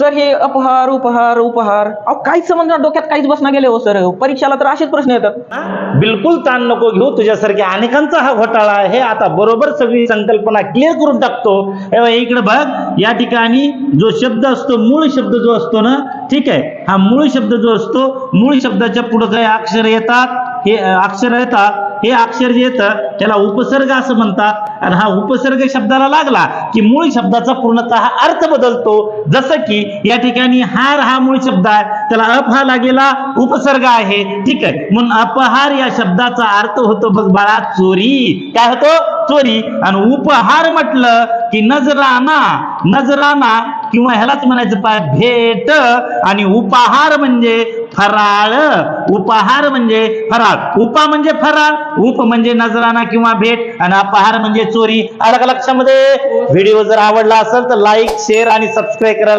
Sir हे अपहार उपहार उपहार अहो काहीच समजणार डोक्यात काहीच बसना गेले हो सर. परीक्षेला तर असेच प्रश्न येतात. बिलकुल ताण नको घेऊ, तुझ्यासारख्या अनेकांचा हा घोटाळा आहे. आता बरोबर सगळी संकल्पना क्लिअर करून टाकतो. इकडे बघ, या ठिकाणी जो शब्द असतो, मूळ शब्द जो असतो ना, ठीक आहे, हा मूळ शब्द जो असतो, मूळ शब्दाच्या पुढे काही अक्षर येतात, हे अक्षर येतात, हे अक्षर जे येतं त्याला उपसर्ग असं म्हणतात. आणि हा उपसर्ग शब्दाला लागला की मूळ शब्दाचा पूर्णतः अर्थ बदलतो. जसं की या ठिकाणी हार हा मूळ शब्द आहे, त्याला अप हा लागेला उपसर्ग आहे, ठीक आहे. म्हणून अपहार या शब्दाचा अर्थ होतो बघ बाळा चोरी. काय होतो? चोरी. आणि उपहार म्हटलं की नजराना, नजराना किंवा ह्यालाच म्हणायचं पाय भेट. आणि उपहार म्हणजे फराळ. उपहार म्हणजे फराळ. उपा म्हणजे फराळ, उप म्हणजे नजराना किंवा भेट, आणि अपहार म्हणजे चोरी. आलं का लक्षामध्ये? व्हिडिओ जर आवडला असेल तर लाईक, शेअर आणि सबस्क्राईब करायला